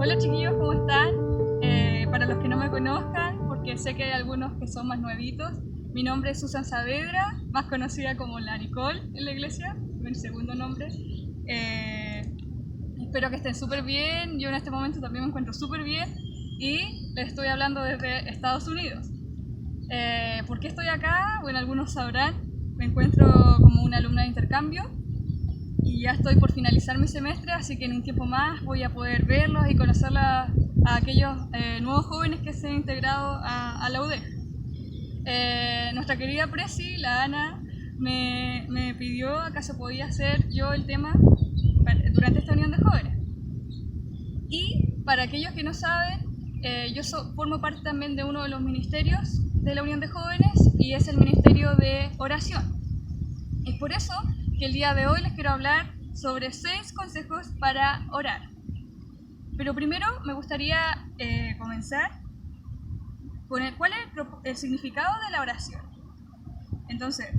Hola chiquillos, ¿cómo están? Para los que no me conozcan, porque sé que hay algunos que son más nuevitos, mi nombre es Susan Saavedra, más conocida como la Nicole en la iglesia, mi segundo nombre. Espero que estén súper bien, yo en este momento también me encuentro súper bien y les estoy hablando desde Estados Unidos. ¿Por qué estoy acá? Bueno, algunos sabrán, me encuentro como una alumna de intercambio y ya estoy por finalizar mi semestre, así que en un tiempo más voy a poder verlos y conocer a aquellos nuevos jóvenes que se han integrado a la UDEC. Nuestra querida Presi, la Ana, me pidió acaso podía hacer yo el tema durante esta unión de jóvenes. Y para aquellos que no saben, yo formo parte también de uno de los ministerios de la Unión de Jóvenes y es el Ministerio de Oración. Es por eso que el día de hoy les quiero hablar sobre 6 consejos para orar. Pero primero me gustaría comenzar con cuál es el significado de la oración. Entonces,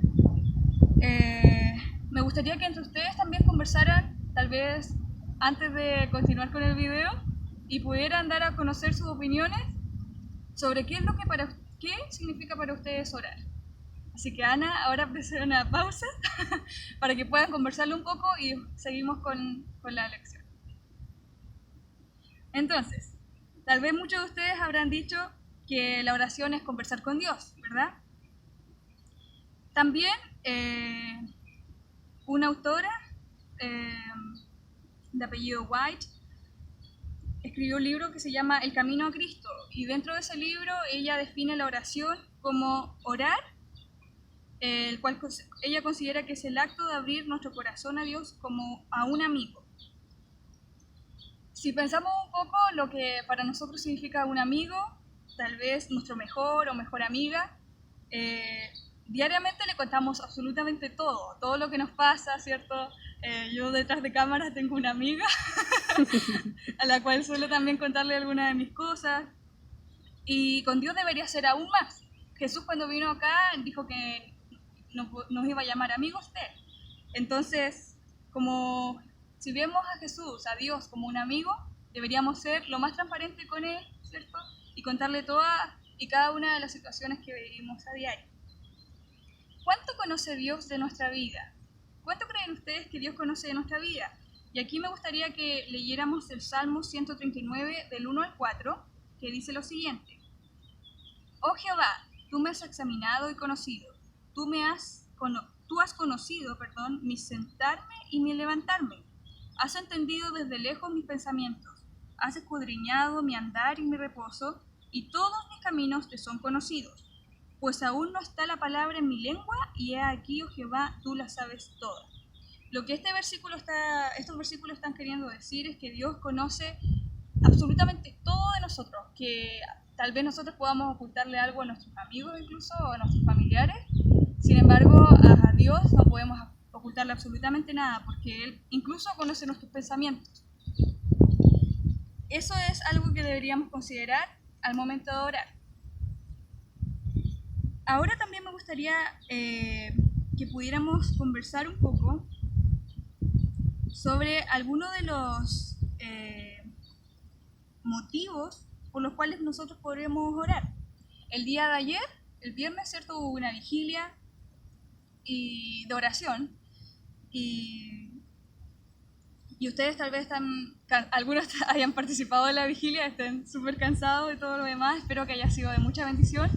me gustaría que entre ustedes también conversaran, tal vez antes de continuar con el video, y pudieran dar a conocer sus opiniones sobre qué significa para ustedes orar. Así que Ana, ahora presiona una pausa para que puedan conversarlo un poco y seguimos con la lección. Entonces, tal vez muchos de ustedes habrán dicho que la oración es conversar con Dios, ¿verdad? También una autora de apellido White escribió un libro que se llama El Camino a Cristo y dentro de ese libro ella define la oración como orar, el cual ella considera que es el acto de abrir nuestro corazón a Dios como a un amigo. Si pensamos un poco lo que para nosotros significa un amigo, tal vez nuestro mejor o mejor amiga, diariamente le contamos absolutamente todo lo que nos pasa, ¿cierto? Yo detrás de cámaras tengo una amiga a la cual suelo también contarle algunas de mis cosas y con Dios debería ser aún más. Jesús cuando vino acá dijo que nos iba a llamar amigos de él. Entonces, como si vemos a Jesús, a Dios como un amigo, deberíamos ser lo más transparente con él, ¿cierto? Y contarle todas y cada una de las situaciones que vivimos a diario. ¿Cuánto conoce Dios de nuestra vida? ¿Cuánto creen ustedes que Dios conoce de nuestra vida? Y aquí me gustaría que leyéramos el Salmo 139 del 1 al 4, que dice lo siguiente. Oh Jehová, tú me has examinado y conocido. Tú has conocido, mi sentarme y mi levantarme. Has entendido desde lejos mis pensamientos. Has escudriñado mi andar y mi reposo, y todos mis caminos te son conocidos. Pues aún no está la palabra en mi lengua, y he aquí, oh Jehová, tú la sabes toda. Lo que estos versículos están queriendo decir es que Dios conoce absolutamente todo de nosotros, que tal vez nosotros podamos ocultarle algo a nuestros amigos incluso, o a nuestros familiares. Sin embargo, a Dios no podemos ocultarle absolutamente nada, porque Él incluso conoce nuestros pensamientos. Eso es algo que deberíamos considerar al momento de orar. Ahora también me gustaría que pudiéramos conversar un poco sobre algunos de los motivos por los cuales nosotros podríamos orar. El día de ayer, el viernes, ¿cierto? Hubo una vigilia de oración y ustedes tal vez algunos hayan participado de la vigilia, estén súper cansados de todo lo demás, espero que haya sido de mucha bendición.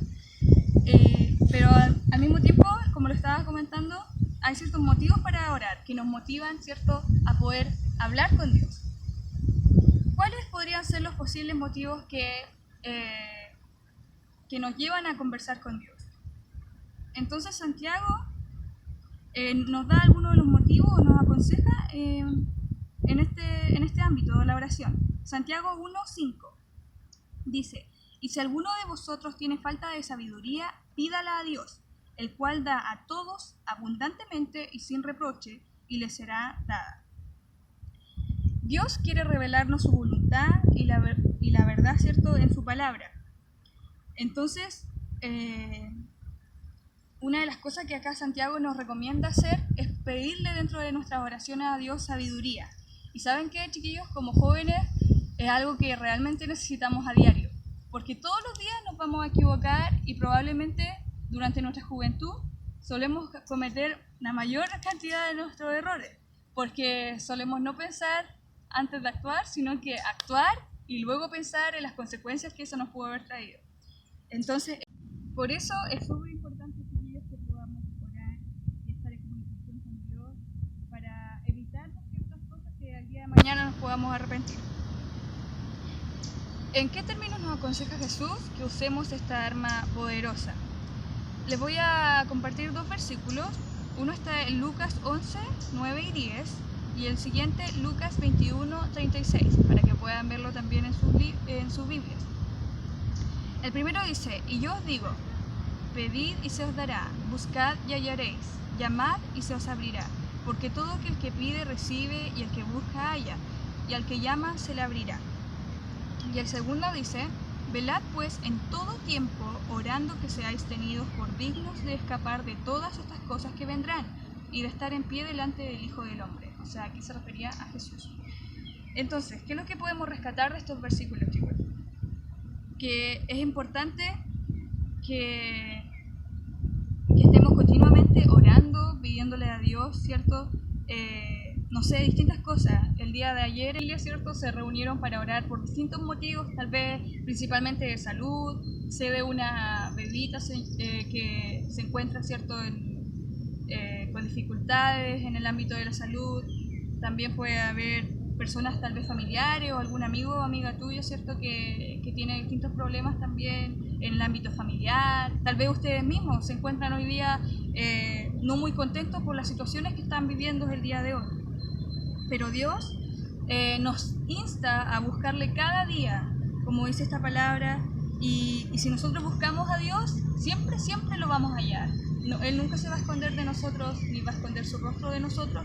Pero al mismo tiempo, como lo estaba comentando, hay ciertos motivos para orar que nos motivan, ¿cierto?, a poder hablar con Dios. ¿Cuáles podrían ser los posibles motivos que nos llevan a conversar con Dios? Entonces Santiago nos da algunos de los motivos, nos aconseja en este ámbito de la oración. Santiago 1:5 dice: y si alguno de vosotros tiene falta de sabiduría, pídala a Dios, el cual da a todos abundantemente y sin reproche, y le será dada. Dios quiere revelarnos su voluntad y la verdad, ¿cierto?, en su palabra. Entonces, una de las cosas que acá Santiago nos recomienda hacer es pedirle dentro de nuestras oraciones a Dios sabiduría. ¿Y saben qué, chiquillos? Como jóvenes es algo que realmente necesitamos a diario, porque todos los días nos vamos a equivocar y probablemente durante nuestra juventud solemos cometer la mayor cantidad de nuestros errores, porque solemos no pensar antes de actuar, sino que actuar y luego pensar en las consecuencias que eso nos pudo haber traído. Entonces, por eso es súper importante, chiquillos, que podamos orar y estar en comunicación con Dios para evitar ciertas cosas que al día de mañana nos podamos arrepentir. ¿En qué términos nos aconseja Jesús que usemos esta arma poderosa? Les voy a compartir dos versículos. Uno está en Lucas 11, 9 y 10 y el siguiente Lucas 21, 36, para que puedan verlo también en sus Biblias. El primero dice: y yo os digo, pedid y se os dará, buscad y hallaréis, llamad y se os abrirá, porque todo aquel que pide recibe, y el que busca halla, y al que llama se le abrirá. Y el segundo dice: velad pues en todo tiempo, orando que seáis tenidos por dignos de escapar de todas estas cosas que vendrán, y de estar en pie delante del Hijo del Hombre. O sea, aquí se refería a Jesús. Entonces, ¿qué es lo que podemos rescatar de estos versículos, chicos? Que es importante que estemos continuamente orando, pidiéndole a Dios, ¿cierto? No sé, distintas cosas. El día de ayer, ¿cierto? Se reunieron para orar por distintos motivos, tal vez principalmente de salud. Sé de una bebita que se encuentra, ¿cierto? Con dificultades en el ámbito de la salud. También puede haber personas tal vez familiares o algún amigo o amiga tuyo, ¿cierto? Que tiene distintos problemas también en el ámbito familiar. Tal vez ustedes mismos se encuentran hoy día no muy contentos por las situaciones que están viviendo el día de hoy. Pero Dios nos insta a buscarle cada día, como dice esta palabra, y si nosotros buscamos a Dios, siempre, siempre lo vamos a hallar. No, Él nunca se va a esconder de nosotros, ni va a esconder su rostro de nosotros,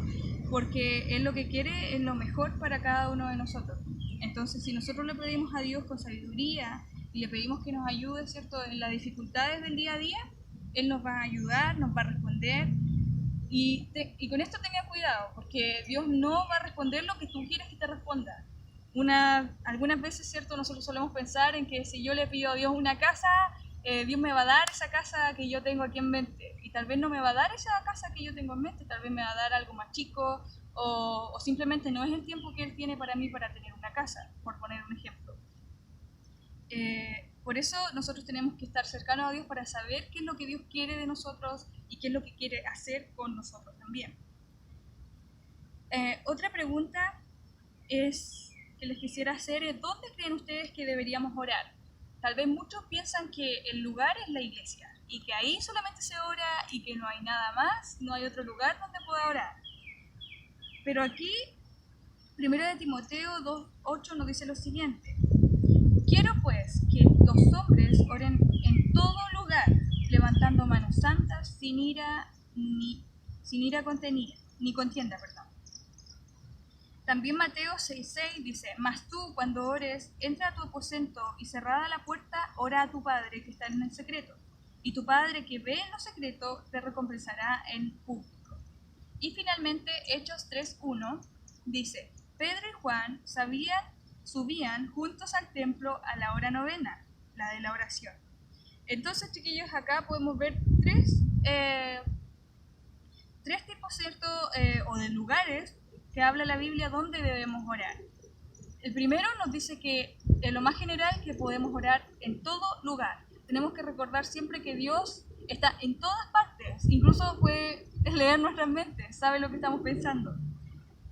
porque Él lo que quiere es lo mejor para cada uno de nosotros. Entonces, si nosotros le pedimos a Dios con sabiduría y le pedimos que nos ayude, ¿cierto?, en las dificultades del día a día, Él nos va a ayudar, nos va a responder. Y con esto tenga cuidado, porque Dios no va a responder lo que tú quieres que te responda. Algunas veces, ¿cierto?, nosotros solemos pensar en que si yo le pido a Dios una casa, Dios me va a dar esa casa que yo tengo aquí en mente. Y tal vez no me va a dar esa casa que yo tengo en mente, tal vez me va a dar algo más chico, o simplemente no es el tiempo que Él tiene para mí para tener una casa, por poner un ejemplo. Por eso nosotros tenemos que estar cercanos a Dios para saber qué es lo que Dios quiere de nosotros y qué es lo que quiere hacer con nosotros también. Otra pregunta que les quisiera hacer es: ¿dónde creen ustedes que deberíamos orar? Tal vez muchos piensan que el lugar es la iglesia y que ahí solamente se ora y que no hay nada más, no hay otro lugar donde pueda orar. Pero aquí, 1 de Timoteo 2:8 nos dice lo siguiente: quiero pues que los hombres oren en todo lugar, levantando manos santas, sin ira ni contienda. También Mateo 6:6 dice: mas tú, cuando ores, entra a tu aposento y cerrada la puerta, ora a tu Padre que está en el secreto, y tu Padre que ve en lo secreto te recompensará en público. Y finalmente Hechos 3:1 dice: Pedro y Juan subían juntos al templo a la hora novena, la de la oración. Entonces, chiquillos, acá podemos ver tres tipos, ¿cierto?, o de lugares que habla la Biblia donde debemos orar. El primero nos dice que, en lo más general, que podemos orar en todo lugar. Tenemos que recordar siempre que Dios está en todas partes, incluso puede leer nuestras mentes, sabe lo que estamos pensando.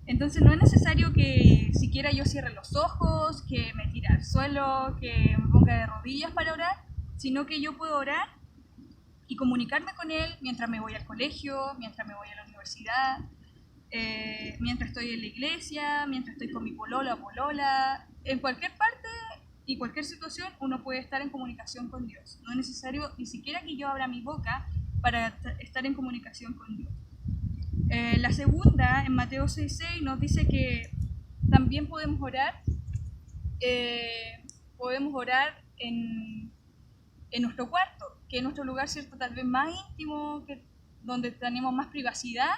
Entonces no es necesario que siquiera yo cierre los ojos, que me tire al suelo, que me ponga de rodillas para orar, sino que yo puedo orar y comunicarme con Él mientras me voy al colegio, mientras me voy a la universidad, mientras estoy en la iglesia, mientras estoy con mi polola o polola. En cualquier parte y cualquier situación uno puede estar en comunicación con Dios. No es necesario ni siquiera que yo abra mi boca para estar en comunicación con Dios. La segunda, en Mateo 6:6, nos dice que también podemos orar en nuestro cuarto, que es nuestro lugar, ¿cierto?, tal vez más íntimo, donde tenemos más privacidad,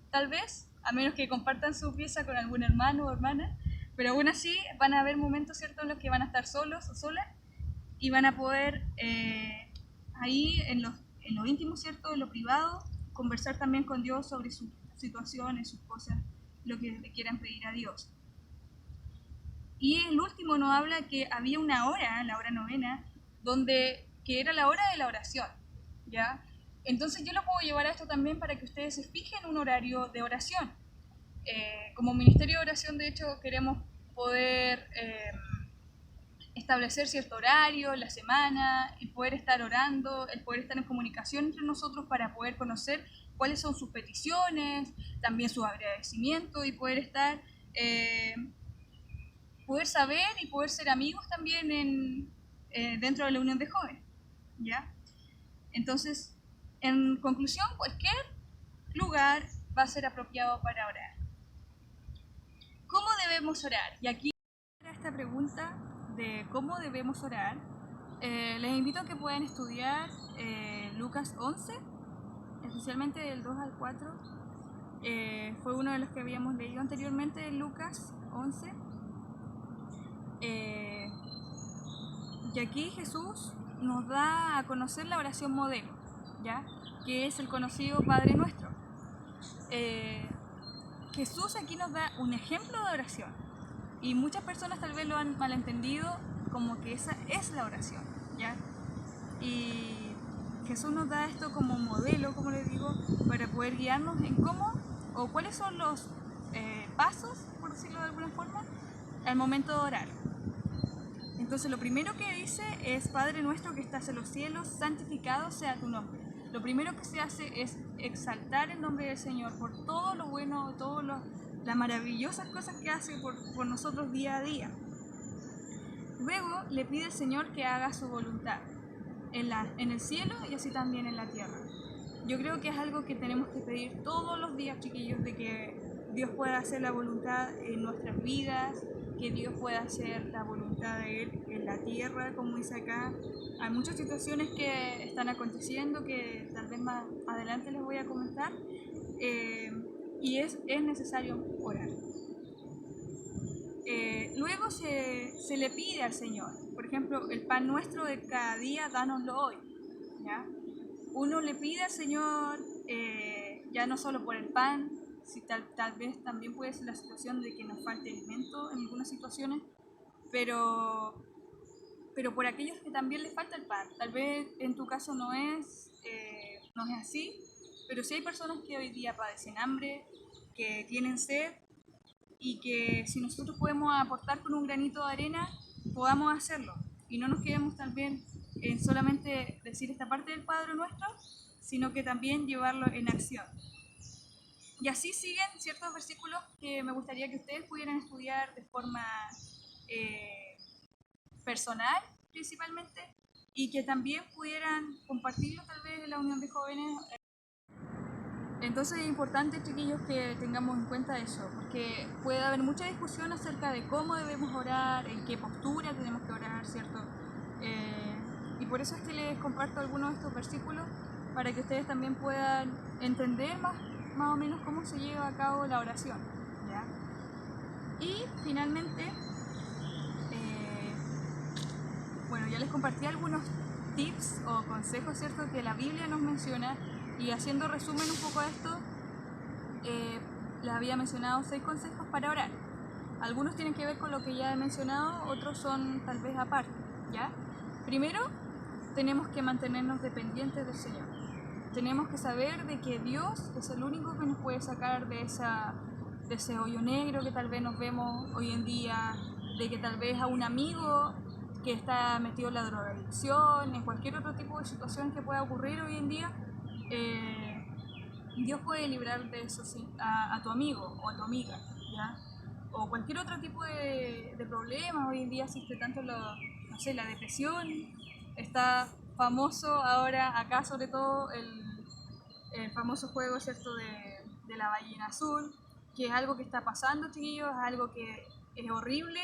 tal vez, a menos que compartan su pieza con algún hermano o hermana, pero aún así van a haber momentos, ¿cierto?, en los que van a estar solos o solas y van a poder ahí en lo íntimo, ¿cierto?, en lo privado, conversar también con Dios sobre sus situaciones, sus cosas, lo que le quieran pedir a Dios. Y el último nos habla que había una hora, la hora novena, que era la hora de la oración, ¿ya? Entonces yo lo puedo llevar a esto también para que ustedes se fijen un horario de oración. Como Ministerio de Oración, de hecho, queremos poder establecer cierto horario, la semana, el poder estar orando, el poder estar en comunicación entre nosotros para poder conocer cuáles son sus peticiones, también su agradecimiento y poder estar, poder saber y poder ser amigos también dentro de la unión de jóvenes, ¿ya? Entonces, en conclusión, cualquier lugar va a ser apropiado para orar. ¿Cómo debemos orar? Y aquí, para esta pregunta de cómo debemos orar, les invito a que puedan estudiar Lucas 11, especialmente del 2 al 4. Fue uno de los que habíamos leído anteriormente, Lucas 11. Y aquí Jesús nos da a conocer la oración modelo, ¿ya? Que es el conocido Padre Nuestro. Jesús aquí nos da un ejemplo de oración y muchas personas tal vez lo han malentendido como que esa es la oración, ¿ya? Y Jesús nos da esto como modelo, como les digo, para poder guiarnos en cómo o cuáles son los pasos, por decirlo de alguna forma, al momento de orar. Entonces lo primero que dice es: Padre nuestro que estás en los cielos, santificado sea tu nombre. Lo primero que se hace es exaltar el nombre del Señor por todo lo bueno, todas las maravillosas cosas que hace por nosotros día a día. Luego le pide al Señor que haga su voluntad en el cielo y así también en la tierra. Yo creo que es algo que tenemos que pedir todos los días, chiquillos, de que Dios pueda hacer la voluntad en nuestras vidas, que Dios pueda hacer la voluntad de Él en la tierra, como dice acá. Hay muchas situaciones que están aconteciendo que tal vez más adelante les voy a comentar, y es necesario orar. Luego se le pide al Señor, por ejemplo, el pan nuestro de cada día, dánoslo hoy, ¿ya? Uno le pide al Señor, ya no solo por el pan, si tal vez también puede ser la situación de que nos falte alimento en algunas situaciones, pero por aquellos que también les falta el pan. Tal vez en tu caso no es así, pero sí hay personas que hoy día padecen hambre, que tienen sed, y que si nosotros podemos aportar con un granito de arena, podamos hacerlo. Y no nos quedemos también en solamente decir esta parte del Padre Nuestro, sino que también llevarlo en acción. Y así siguen ciertos versículos que me gustaría que ustedes pudieran estudiar de forma personal, principalmente, y que también pudieran compartirlo tal vez en la unión de jóvenes. Entonces es importante, chiquillos, que tengamos en cuenta eso, porque puede haber mucha discusión acerca de cómo debemos orar, en qué postura tenemos que orar, ¿cierto? Y por eso es que les comparto algunos de estos versículos, para que ustedes también puedan entender más o menos cómo se lleva a cabo la oración, ¿ya? Y finalmente, bueno, ya les compartí algunos tips o consejos, ¿cierto?, que la Biblia nos menciona, y haciendo resumen un poco de esto, les había mencionado 6 consejos para orar. Algunos tienen que ver con lo que ya he mencionado, otros son tal vez aparte, ¿ya? Primero, tenemos que mantenernos dependientes del Señor. Tenemos que saber de que Dios es el único que nos puede sacar de ese hoyo negro que tal vez nos vemos hoy en día, de que tal vez a un amigo que está metido en la drogadicción, en cualquier otro tipo de situación que pueda ocurrir hoy en día, Dios puede librar de eso, ¿sí?, a tu amigo o a tu amiga, ¿ya? O cualquier otro tipo de problemas. Hoy en día existe tanto no sé, la depresión, está famoso ahora acá sobre todo el famoso juego, ¿cierto?, de la ballena azul, que es algo que está pasando, chiquillos, es algo que es horrible,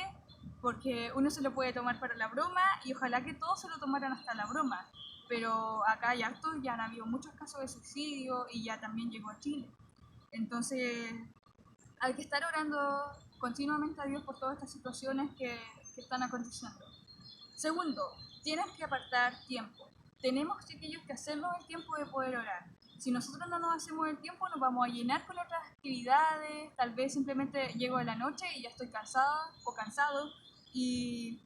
porque uno se lo puede tomar para la broma y ojalá que todos se lo tomaran hasta la broma, pero acá hay hartos, ya han habido muchos casos de suicidio y ya también llegó a Chile. Entonces hay que estar orando continuamente a Dios por todas estas situaciones que están aconteciendo. Segundo, tienes que apartar tiempo. Tenemos, chiquillos, que hacernos el tiempo de poder orar. Si nosotros no nos hacemos el tiempo, nos vamos a llenar con otras actividades. Tal vez simplemente llego de la noche y ya estoy cansada o cansado y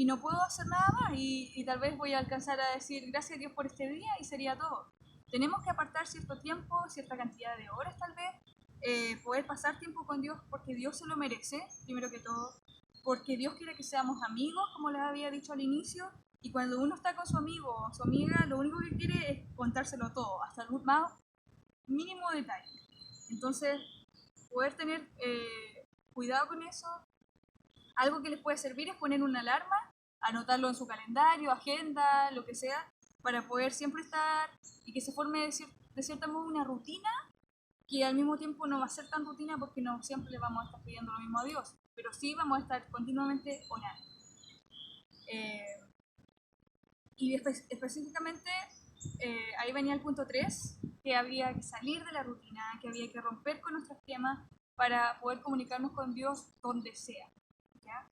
no puedo hacer nada más. Y tal vez voy a alcanzar a decir gracias a Dios por este día y sería todo. Tenemos que apartar cierto tiempo, cierta cantidad de horas tal vez, poder pasar tiempo con Dios porque Dios se lo merece, primero que todo, porque Dios quiere que seamos amigos, como les había dicho al inicio, y cuando uno está con su amigo o su amiga, lo único que quiere es contárselo todo, hasta el más mínimo detalle. Entonces, poder tener cuidado con eso, algo que les puede servir es poner una alarma, anotarlo en su calendario, agenda, lo que sea, para poder siempre estar y que se forme de cierta modo una rutina que al mismo tiempo no va a ser tan rutina porque no siempre le vamos a estar pidiendo lo mismo a Dios, pero sí vamos a estar continuamente orando. Y específicamente ahí venía el punto 3, que había que salir de la rutina, que había que romper con nuestro esquema para poder comunicarnos con Dios donde sea. ¿Ya?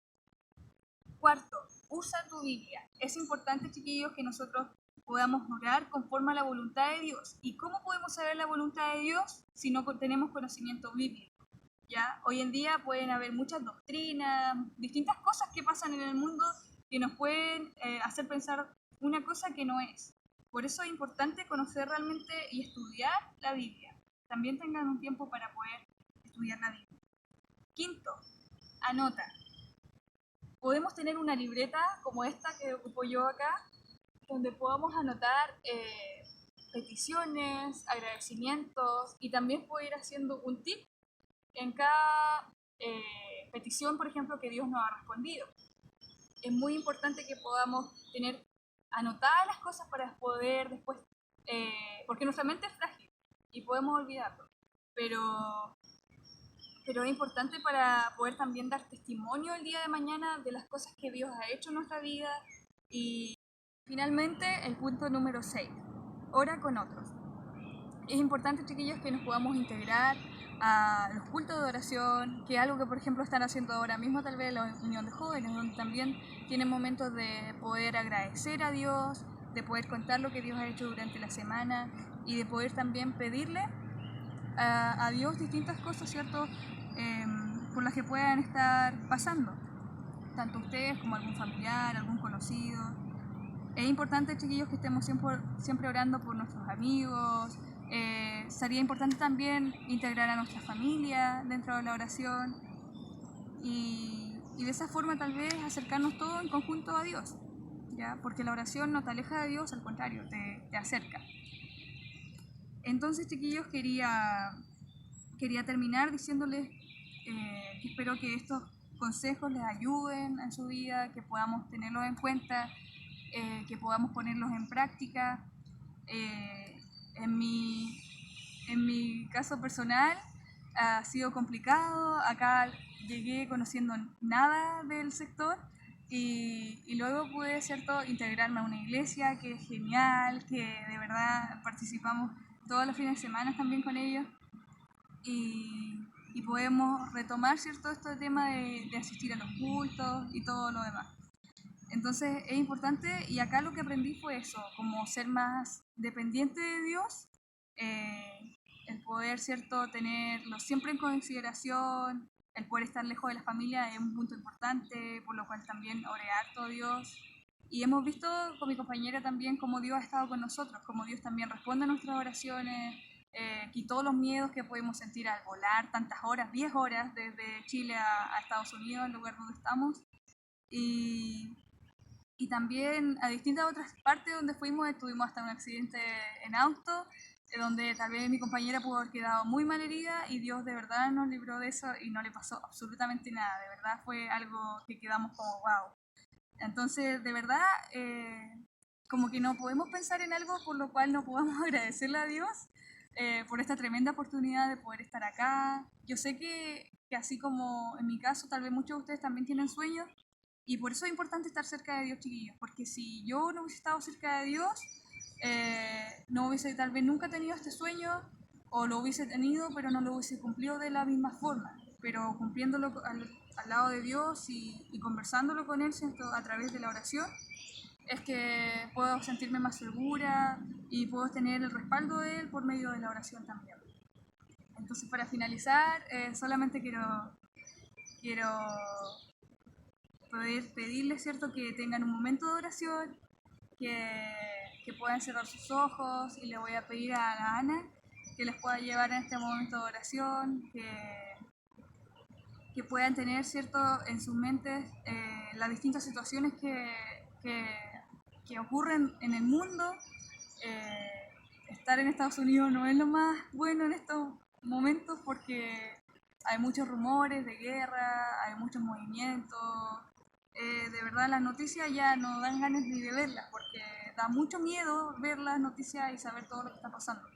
Cuarto, usa tu Biblia. Es importante, chiquillos, que nosotros podamos orar conforme a la voluntad de Dios. ¿Y cómo podemos saber la voluntad de Dios si no tenemos conocimiento bíblico? ¿Ya? Hoy en día pueden haber muchas doctrinas, distintas cosas que pasan en el mundo que nos pueden hacer pensar una cosa que no es. Por eso es importante conocer realmente y estudiar la Biblia. También tengan un tiempo para poder estudiar la Biblia. Quinto, anota. Podemos tener una libreta como esta que ocupo yo acá, donde podamos anotar peticiones, agradecimientos y también puedo ir haciendo un tip en cada petición, por ejemplo, que Dios nos ha respondido. Es muy importante que podamos tener anotadas las cosas para poder después, porque nuestra mente es frágil y podemos olvidarlo, pero, pero es importante para poder también dar testimonio el día de mañana de las cosas que Dios ha hecho en nuestra vida. Y finalmente, el punto número 6, ora con otros. Es importante, chiquillos, que nos podamos integrar a los cultos de oración, que es algo que, por ejemplo, están haciendo ahora mismo tal vez la Unión de Jóvenes, donde también tienen momentos de poder agradecer a Dios, de poder contar lo que Dios ha hecho durante la semana y de poder también pedirle a Dios distintas cosas, ¿cierto? Por las que puedan estar pasando, tanto ustedes como algún familiar, algún conocido. Es importante, chiquillos, que estemos siempre orando por nuestros amigos. Sería importante también integrar a nuestra familia dentro de la oración y de esa forma tal vez acercarnos todos en conjunto a Dios, ¿ya? Porque la oración no te aleja de Dios, al contrario, te acerca. Entonces, chiquillos, quería terminar diciéndoles que espero que estos consejos les ayuden en su vida, que podamos tenerlos en cuenta, que podamos ponerlos en práctica. Eh, en, mi, en mi caso personal ha sido complicado. Acá llegué conociendo nada del sector y luego pude, ¿cierto?, integrarme a una iglesia que es genial, que de verdad participamos todos los fines de semana también con ellos y podemos retomar, ¿cierto?, este tema de asistir a los cultos y todo lo demás. Entonces es importante y acá lo que aprendí fue eso, como ser más dependiente de Dios, el poder, ¿cierto?, tenerlo siempre en consideración, el poder estar lejos de la familia es un punto importante, por lo cual también oré harto a Dios. Y hemos visto con mi compañera también cómo Dios ha estado con nosotros, cómo Dios también responde a nuestras oraciones, quitó los miedos que podemos sentir al volar tantas horas, 10 horas desde Chile a Estados Unidos, el lugar donde estamos. Y, y también a distintas otras partes donde fuimos, tuvimos hasta un accidente en auto, donde tal vez mi compañera pudo haber quedado muy mal herida y Dios de verdad nos libró de eso y no le pasó absolutamente nada. De verdad fue algo que quedamos como wow. Entonces, de verdad, como que no podemos pensar en algo por lo cual no podamos agradecerle a Dios por esta tremenda oportunidad de poder estar acá. Yo sé que así como en mi caso, tal vez muchos de ustedes también tienen sueños y por eso es importante estar cerca de Dios, chiquillos, porque si yo no hubiese estado cerca de Dios, no hubiese tal vez nunca tenido este sueño o lo hubiese tenido, pero no lo hubiese cumplido de la misma forma. pero cumpliéndolo al lado de Dios y conversándolo con Él, ¿cierto? A través de la oración, es que puedo sentirme más segura y puedo tener el respaldo de Él por medio de la oración también. Entonces, para finalizar, solamente quiero poder pedirles, ¿cierto?, que tengan un momento de oración, que puedan cerrar sus ojos, y le voy a pedir a la Ana que les pueda llevar en este momento de oración, que puedan tener, ¿cierto?, en sus mentes las distintas situaciones que ocurren en el mundo. Estar en Estados Unidos no es lo más bueno en estos momentos porque hay muchos rumores de guerra, hay muchos movimientos. De verdad las noticias ya no dan ganas ni de verlas porque da mucho miedo ver las noticias y saber todo lo que está pasando.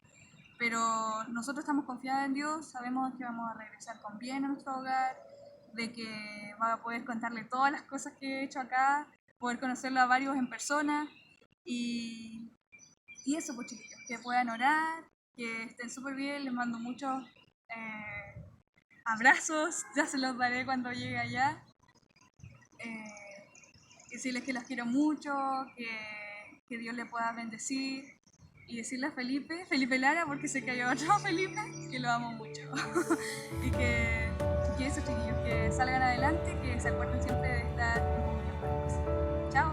Pero nosotros estamos confiados en Dios, sabemos que vamos a regresar con bien a nuestro hogar, de que va a poder contarle todas las cosas que he hecho acá, poder conocerlo a varios en persona y, y eso, pues chiquillos, que puedan orar, que estén súper bien, les mando muchos abrazos, ya se los daré cuando llegue allá. Decirles que los quiero mucho, que Dios le pueda bendecir y decirle a Felipe Lara, porque sé que hay otro Felipe, que lo amo mucho. y que eso, chiquillos, que salgan adelante, que se acuerden siempre de estar en comunión con Dios. Chao.